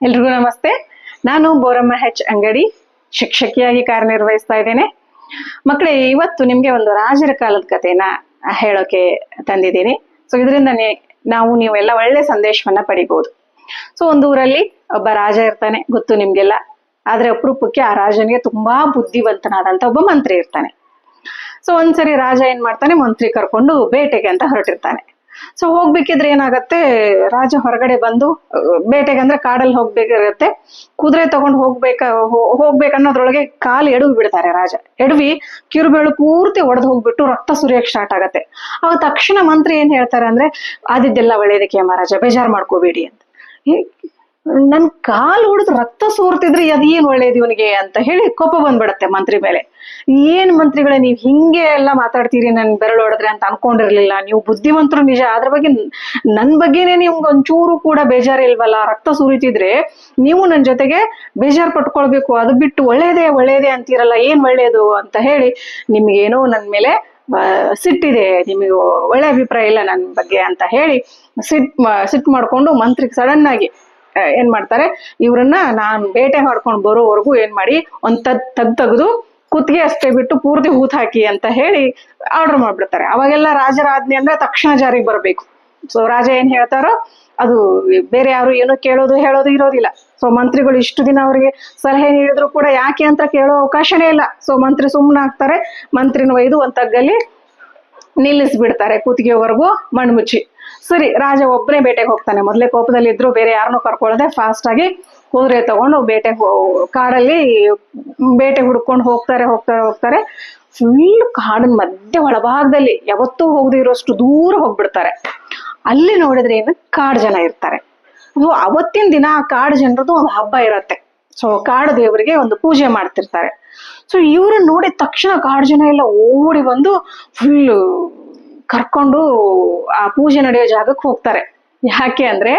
ಎಲ್ರಿಗೂ ನಮಸ್ತೆ. ನಾನು ಬೋರಮ್ಮ ಹೆಚ್ ಅಂಗಡಿ, ಶಿಕ್ಷಕಿಯಾಗಿ ಕಾರ್ಯನಿರ್ವಹಿಸ್ತಾ ಇದ್ದೇನೆ. ಮಕ್ಕಳೇ, ಇವತ್ತು ನಿಮ್ಗೆ ಒಂದು ರಾಜರ ಕಾಲದ ಕಥೆನ ಹೇಳೋಕೆ ತಂದಿದ್ದೀನಿ. ಸೊ ಇದರಿಂದ ನೀವೆಲ್ಲ ಒಳ್ಳೆ ಸಂದೇಶವನ್ನ ಪಡಿಬಹುದು. ಸೊ ಒಂದು ಊರಲ್ಲಿ ಒಬ್ಬ ರಾಜ ಇರ್ತಾನೆ, ಗೊತ್ತು ನಿಮ್ಗೆಲ್ಲ. ಆದ್ರೆ ಅಪರೂಪಕ್ಕೆ ಆ ರಾಜನಿಗೆ ತುಂಬಾ ಬುದ್ಧಿವಂತನಾದಂತ ಒಬ್ಬ ಮಂತ್ರಿ ಇರ್ತಾನೆ. ಸೊ ಒಂದ್ಸರಿ ರಾಜ ಏನ್ ಮಾಡ್ತಾನೆ, ಮಂತ್ರಿ ಕರ್ಕೊಂಡು ಬೇಟೆಗೆ ಅಂತ ಹೊರಟಿರ್ತಾನೆ. ಸೊ ಹೋಗ್ಬೇಕಿದ್ರೆ ಏನಾಗತ್ತೆ, ರಾಜ ಹೊರಗಡೆ ಬಂದು ಬೇಟೆಗೆ ಅಂದ್ರೆ ಕಾಡಲ್ಲಿ ಹೋಗ್ಬೇಕಿರತ್ತೆ. ಕುದುರೆ ತಗೊಂಡು ಹೋಗ್ಬೇಕನ್ನೋದ್ರೊಳಗೆ ಕಾಲು ಎಡವಿ ಬಿಡ್ತಾರೆ ರಾಜ. ಎಡವಿ ಕಿರುಬೇಳು ಪೂರ್ತಿ ಒಡೆದು ಹೋಗ್ಬಿಟ್ಟು ರಕ್ತ ಸುರಿಯಕ್ ಸ್ಟಾರ್ಟ್ ಆಗತ್ತೆ. ಅವಾಗ ತಕ್ಷಣ ಮಂತ್ರಿ ಏನ್ ಹೇಳ್ತಾರೆ ಅಂದ್ರೆ, ಆದಿದ್ದೆಲ್ಲ ಒಳ್ಳೇದಕ್ಕೆ ಮಹಾರಾಜ, ಬೇಜಾರ್ ಮಾಡ್ಕೋಬೇಡಿ ಅಂತ. ನನ್ ಕಾಲು ಹೊಡೆದು ರಕ್ತ ಸೋರ್ತಿದ್ರೆ ಅದೇನ್ ಒಳ್ಳೇದು ಇವನಿಗೆ ಅಂತ ಹೇಳಿ ಕೋಪ ಬಂದ್ಬಿಡತ್ತೆ ಮಂತ್ರಿ ಮೇಲೆ. ಏನ್ ಮಂತ್ರಿಗಳೇ, ನೀವ್ ಹಿಂಗೆ ಎಲ್ಲ ಮಾತಾಡ್ತೀರಿ, ನನ್ ಬೆರಳು ಹೊಡೆದ್ರೆ ಅಂತ ಅನ್ಕೊಂಡಿರ್ಲಿಲ್ಲ. ನೀವು ಬುದ್ಧಿವಂತರು ನಿಜ, ಅದ್ರ ಬಗ್ಗೆ ನನ್ ಬಗ್ಗೆನೆ ನಿಮ್ಗೆ ಒಂಚೂರು ಕೂಡ ಬೇಜಾರಿಲ್ವಲ್ಲ. ರಕ್ತ ಸುರಿತಿದ್ರೆ ನೀವು ನನ್ ಜೊತೆಗೆ ಬೇಜಾರ್ ಪಟ್ಕೊಳ್ಬೇಕು, ಅದು ಬಿಟ್ಟು ಒಳ್ಳೇದೇ ಅಂತೀರಲ್ಲ, ಏನ್ ಒಳ್ಳೇದು ಅಂತ ಹೇಳಿ ನಿಮ್ಗೇನೋ ನನ್ ಮೇಲೆ ಸಿಟ್ಟಿದೆ, ನಿಮಗೆ ಒಳ್ಳೆ ಅಭಿಪ್ರಾಯ ಇಲ್ಲ ನನ್ ಬಗ್ಗೆ ಅಂತ ಹೇಳಿ ಸಿಟ್ ಮಾಡ್ಕೊಂಡು ಮಂತ್ರಿಗೆ ಸಡನ್ ಆಗಿ ಏನ್ ಮಾಡ್ತಾರೆ, ಇವ್ರನ್ನ ನಾನ್ ಬೇಟೆ ಮಾಡ್ಕೊಂಡು ಬರೋವರೆಗೂ ಏನ್ ಮಾಡಿ ಒಂದ್ ತೆಗ್ದು ಕುತ್ತಿಗೆ ಅಷ್ಟೇ ಬಿಟ್ಟು ಪೂರ್ತಿ ಹೂತ್ ಹಾಕಿ ಅಂತ ಹೇಳಿ ಆರ್ಡರ್ ಮಾಡ್ಬಿಡ್ತಾರೆ. ಅವಾಗೆಲ್ಲ ರಾಜರ ಆಜ್ಞೆ ಅಂದ್ರೆ ತಕ್ಷಣ ಜಾರಿಗೆ ಬರಬೇಕು. ಸೊ ರಾಜ ಏನ್ ಹೇಳ್ತಾರೋ ಅದು ಬೇರೆ ಯಾರು ಏನೋ ಹೇಳೋದು ಇರೋದಿಲ್ಲ. ಸೊ ಮಂತ್ರಿಗಳು ಇಷ್ಟು ದಿನ ಅವ್ರಿಗೆ ಸಲಹೆ ನೀಡಿದ್ರು ಕೂಡ ಯಾಕೆ ಅಂತ ಕೇಳೋ ಅವಕಾಶನೇ ಇಲ್ಲ. ಸೊ ಮಂತ್ರಿ ಸುಮ್ಮನೆ ಆಗ್ತಾರೆ. ಮಂತ್ರಿನ ಒಯ್ದು ಒಂದ್ ತಗ್ಗಲ್ಲಿ ನಿಲ್ಲಿಸ್ಬಿಡ್ತಾರೆ ಕುತ್ತಿಗೆವರೆಗೂ ಮಣ್ಮುಚ್ಚಿ. ಸರಿ, ರಾಜ ಒಬ್ಬನೇ ಬೇಟೆಗೆ ಹೋಗ್ತಾನೆ. ಮೊದ್ಲೇ ಕೋಪದಲ್ಲಿ ಇದ್ರು, ಬೇರೆ ಯಾರನ್ನೂ ಕರ್ಕೊಳ್ಳದೆ ಫಾಸ್ಟ್ ಆಗಿ ಕುದುರೆ ತಗೊಂಡು ಕಾಡಲ್ಲಿ ಬೇಟೆ ಹುಡ್ಕೊಂಡು ಹೋಗ್ತಾರೆ. ಫುಲ್ ಕಾಡಿನ ಮಧ್ಯೆ ಒಳಭಾಗದಲ್ಲಿ ಯಾವತ್ತೂ ಹೋಗದಿರೋಷ್ಟು ದೂರ ಹೋಗ್ಬಿಡ್ತಾರೆ. ಅಲ್ಲಿ ನೋಡಿದ್ರೆ ಏನು, ಕಾಡು ಜನ ಇರ್ತಾರೆ. ಅವತ್ತಿನ ದಿನ ಆ ಕಾಡು ಜನರದು ಒಂದು ಹಬ್ಬ ಇರತ್ತೆ. ಸೊ ಕಾಡು ದೇವರಿಗೆ ಒಂದು ಪೂಜೆ ಮಾಡ್ತಿರ್ತಾರೆ. ಸೊ ಇವ್ರನ್ನ ನೋಡಿದ ತಕ್ಷಣ ಕಾಡು ಜನ ಎಲ್ಲ ಓಡಿ ಬಂದು ಫುಲ್ ಕರ್ಕೊಂಡು ಆ ಪೂಜೆ ನಡೆಯೋ ಜಾಗಕ್ಕೆ ಹೋಗ್ತಾರೆ. ಯಾಕೆ ಅಂದ್ರೆ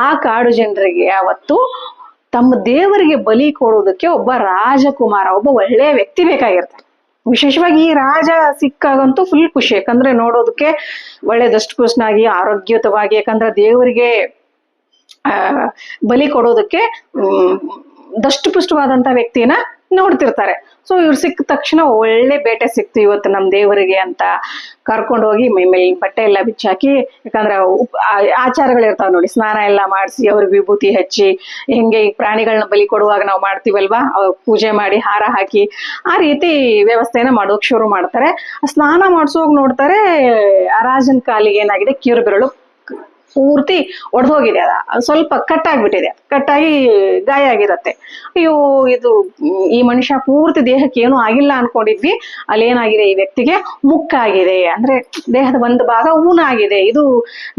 ಆ ಕಾಡು ಜನರಿಗೆ ಅವತ್ತು ತಮ್ಮ ದೇವರಿಗೆ ಬಲಿ ಕೊಡೋದಕ್ಕೆ ಒಬ್ಬ ರಾಜಕುಮಾರ, ಒಬ್ಬ ಒಳ್ಳೆಯ ವ್ಯಕ್ತಿ ಬೇಕಾಗಿರ್ತಾರೆ. ವಿಶೇಷವಾಗಿ ಈ ರಾಜ ಸಿಕ್ಕಾಗಂತೂ ಫುಲ್ ಖುಷಿ. ಯಾಕಂದ್ರೆ ನೋಡೋದಕ್ಕೆ ಒಳ್ಳೆ ದಷ್ಟಪುಷ್ಟನಾಗಿ ಆರೋಗ್ಯಯುತವಾಗಿ, ಯಾಕಂದ್ರೆ ದೇವರಿಗೆ ಬಲಿ ಕೊಡೋದಕ್ಕೆ ದಷ್ಟಪುಷ್ಟವಾದಂತ ವ್ಯಕ್ತಿನ ನೋಡ್ತಿರ್ತಾರೆ. ಸೊ ಇವ್ರು ಸಿಕ್ಕ ತಕ್ಷಣ ಒಳ್ಳೆ ಬೇಟೆ ಸಿಕ್ತು ಇವತ್ತು ನಮ್ ದೇವರಿಗೆ ಅಂತ ಕರ್ಕೊಂಡು ಹೋಗಿ ಮೈ ಮೇಲೆ ಬಟ್ಟೆ ಎಲ್ಲ ಬಿಚ್ಚಾಕಿ, ಯಾಕಂದ್ರೆ ಆಚಾರಗಳಿರ್ತಾವ ನೋಡಿ, ಸ್ನಾನ ಎಲ್ಲ ಮಾಡಿಸಿ ಅವ್ರಿಗೆ ವಿಭೂತಿ ಹಚ್ಚಿ, ಹೆಂಗೆ ಈ ಪ್ರಾಣಿಗಳನ್ನ ಬಲಿ ಕೊಡುವಾಗ ನಾವು ಮಾಡ್ತೀವಲ್ವಾ, ಪೂಜೆ ಮಾಡಿ ಹಾರ ಹಾಕಿ ಆ ರೀತಿ ವ್ಯವಸ್ಥೆನ ಮಾಡೋಕ್ ಶುರು ಮಾಡ್ತಾರೆ. ಸ್ನಾನ ಮಾಡ್ಸೋಗ್ ನೋಡ್ತಾರೆ, ಆ ರಾಜನ ಕಾಲಿಗೆ ಏನಾಗಿದೆ, ಕಿರು ಬೆರಳು ಪೂರ್ತಿ ಒಡೆದೋಗಿದೆ. ಅದು ಸ್ವಲ್ಪ ಕಟ್ಟಾಗಿ ಗಾಯ ಆಗಿರತ್ತೆ. ಅಯ್ಯೋ, ಇದು ಈ ಮನುಷ್ಯ ಪೂರ್ತಿ ದೇಹಕ್ಕೆ ಏನೂ ಆಗಿಲ್ಲ ಅನ್ಕೊಂಡಿದ್ವಿ, ಅಲ್ಲಿ ಏನಾಗಿದೆ, ಈ ವ್ಯಕ್ತಿಗೆ ಮುಕ್ಕಾಗಿದೆ, ಅಂದ್ರೆ ದೇಹದ ಒಂದು ಭಾಗ ಊನಾಗಿದೆ. ಇದು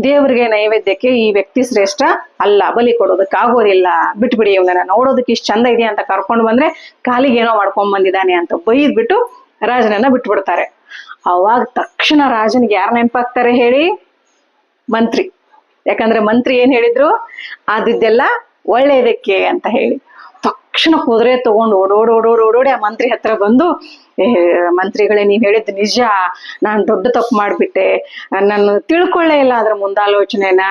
ದೇವರಿಗೆ ನೈವೇದ್ಯಕ್ಕೆ ಈ ವ್ಯಕ್ತಿ ಶ್ರೇಷ್ಠ ಅಲ್ಲ, ಬಲಿ ಕೊಡೋದಕ್ಕೆ ಆಗೋದಿಲ್ಲ, ಬಿಟ್ಬಿಡಿ ಇವನನ್ನ, ನೋಡೋದಕ್ಕೆ ಇಷ್ಟು ಚಂದ ಇದೆ ಅಂತ ಕರ್ಕೊಂಡು ಬಂದ್ರೆ ಕಾಲಿಗೆ ಏನೋ ಮಾಡ್ಕೊಂಡ್ ಬಂದಿದ್ದಾನೆ ಅಂತ ಬೈದ್ಬಿಟ್ಟು ರಾಜನನ್ನ ಬಿಟ್ಬಿಡ್ತಾರೆ. ಅವಾಗ ತಕ್ಷಣ ರಾಜನಿಗೆ ಯಾರು ನೆನಪಾಗ್ತಾರೆ ಹೇಳಿ? ಮಂತ್ರಿ. ಯಾಕಂದ್ರೆ ಮಂತ್ರಿ ಏನ್ ಹೇಳಿದ್ರು, ಆದಿದ್ದೆಲ್ಲ ಒಳ್ಳೇದಕ್ಕೆ ಅಂತ ಹೇಳಿ. ತಕ್ಷಣ ಕುದುರೆ ತಗೊಂಡು ಓಡೋಡಿ ಆ ಮಂತ್ರಿ ಹತ್ರ ಬಂದು, ಮಂತ್ರಿಗಳೇ, ನೀವ್ ಹೇಳಿದ್ ನಿಜ, ನಾನ್ ದೊಡ್ಡ ತಪ್ಪು ಮಾಡ್ಬಿಟ್ಟೆ, ನಾನು ತಿಳ್ಕೊಳ್ಳೇ ಇಲ್ಲ ಅದ್ರ ಮುಂದಾಲೋಚನೆನ,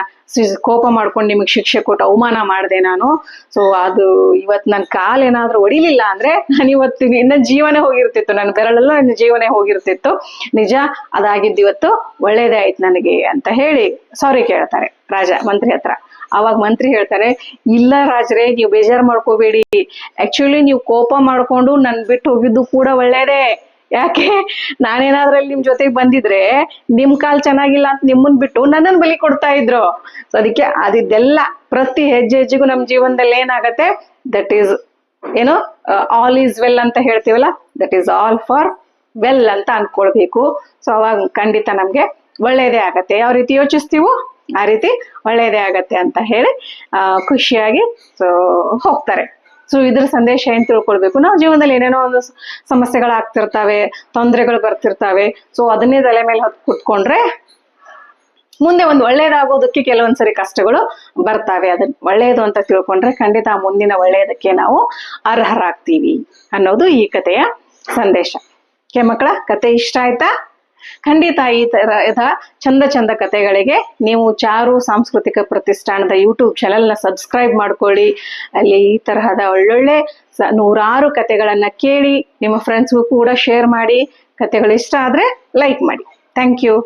ಕೋಪ ಮಾಡ್ಕೊಂಡು ನಿಮಗ್ ಶಿಕ್ಷೆ ಕೊಟ್ಟು ಅವಮಾನ ಮಾಡಿದೆ ನಾನು. ಸೊ ಅದು ಇವತ್ ನನ್ ಕಾಲೇನಾದ್ರೂ ಹೊಡಿಲಿಲ್ಲ ಅಂದ್ರೆ ನಾನು ಇವತ್ತು ಇನ್ನ ಜೀವನೇ ಹೋಗಿರ್ತಿತ್ತು, ನನ್ನ ಬೆರಳೆಲ್ಲ ನನ್ನ ಜೀವನೇ ಹೋಗಿರ್ತಿತ್ತು. ನಿಜ, ಅದಾಗಿದ್ದು ಇವತ್ತು ಒಳ್ಳೇದೇ ಆಯ್ತು ನನಗೆ ಅಂತ ಹೇಳಿ ಸಾರಿ ಕೇಳ್ತಾರೆ ರಾಜ ಮಂತ್ರಿ ಹತ್ರ. ಅವಾಗ ಮಂತ್ರಿ ಹೇಳ್ತಾರೆ, ಇಲ್ಲ ರಾಜ್ರೆ, ನೀವು ಬೇಜಾರ್ ಮಾಡ್ಕೋಬೇಡಿ. ಆಕ್ಚುಲಿ ನೀವು ಕೋಪ ಮಾಡ್ಕೊಂಡು ನನ್ ಬಿಟ್ಟು ಹೋಗಿದ್ದು ಕೂಡ ಒಳ್ಳೇದೇ. ಯಾಕೆ, ನಾನೇನಾದ್ರಲ್ಲಿ ನಿಮ್ ಜೊತೆಗೆ ಬಂದಿದ್ರೆ ನಿಮ್ ಕಾಲ್ ಚೆನ್ನಾಗಿಲ್ಲ ಅಂತ ನಿಮ್ಮನ್ ಬಿಟ್ಟು ನನ್ನನ್ ಬಲಿ ಕೊಡ್ತಾ ಇದ್ರು. ಸೊ ಅದಕ್ಕೆ ಅದಿದ್ದೆಲ್ಲ ಪ್ರತಿ ಹೆಜ್ಜೆಗೂ ನಮ್ ಜೀವನದಲ್ಲಿ ಏನಾಗತ್ತೆ, ದಟ್ ಈಸ್ ಏನು, ಆಲ್ ಈಸ್ ವೆಲ್ ಅಂತ ಹೇಳ್ತೀವಲ್ಲ, that is all for well ಅಂತ ಅನ್ಕೊಳ್ಬೇಕು. ಸೊ ಅವಾಗ ಖಂಡಿತ ನಮ್ಗೆ ಒಳ್ಳೇದೇ ಆಗತ್ತೆ. ಯಾವ ರೀತಿ ಯೋಚಿಸ್ತೀವೋ ಆ ರೀತಿ ಒಳ್ಳೇದೇ ಆಗತ್ತೆ ಅಂತ ಹೇಳಿ ಖುಷಿಯಾಗಿ ಸೊ ಹೋಗ್ತಾರೆ. ಸೊ ಇದ್ರ ಸಂದೇಶ ಏನ್ ತಿಳ್ಕೊಳ್ಬೇಕು, ನಾವು ಜೀವನದಲ್ಲಿ ಏನೇನೋ ಒಂದು ಸಮಸ್ಯೆಗಳಾಗ್ತಿರ್ತಾವೆ, ತೊಂದರೆಗಳು ಬರ್ತಿರ್ತಾವೆ. ಸೊ ಅದನ್ನೇ ತಲೆ ಮೇಲೆ ಹೊತ್ತು ಕುತ್ಕೊಂಡ್ರೆ ಮುಂದೆ ಒಂದು ಒಳ್ಳೇದಾಗೋದಕ್ಕೆ ಕೆಲವೊಂದ್ಸರಿ ಕಷ್ಟಗಳು ಬರ್ತಾವೆ. ಅದನ್ನ ಒಳ್ಳೇದು ಅಂತ ತಿಳ್ಕೊಂಡ್ರೆ ಖಂಡಿತ ಮುಂದಿನ ಒಳ್ಳೇದಕ್ಕೆ ನಾವು ಅರ್ಹರಾಗ್ತೀವಿ ಅನ್ನೋದು ಈ ಕಥೆಯ ಸಂದೇಶ. ಮಕ್ಕಳ, ಕತೆ ಇಷ್ಟ ಆಯ್ತಾ? ಖಂಡಿತ ಈ ತರಹದ ಚಂದ ಚಂದ ಕಥೆಗಳಿಗೆ ನೀವು ಚಾರು ಸಾಂಸ್ಕೃತಿಕ ಪ್ರತಿಷ್ಠಾನದ ಯೂಟ್ಯೂಬ್ ಚಾನೆಲ್ನ ಸಬ್ಸ್ಕ್ರೈಬ್ ಮಾಡ್ಕೊಳ್ಳಿ. ಅಲ್ಲಿ ಈ ತರಹದ ಒಳ್ಳೊಳ್ಳೆ ನೂರಾರು ಕಥೆಗಳನ್ನ ಕೇಳಿ ನಿಮ್ಮ ಫ್ರೆಂಡ್ಸ್ಗೂ ಕೂಡ ಶೇರ್ ಮಾಡಿ. ಕಥೆಗಳು ಇಷ್ಟ ಆದ್ರೆ ಲೈಕ್ ಮಾಡಿ. Thank you.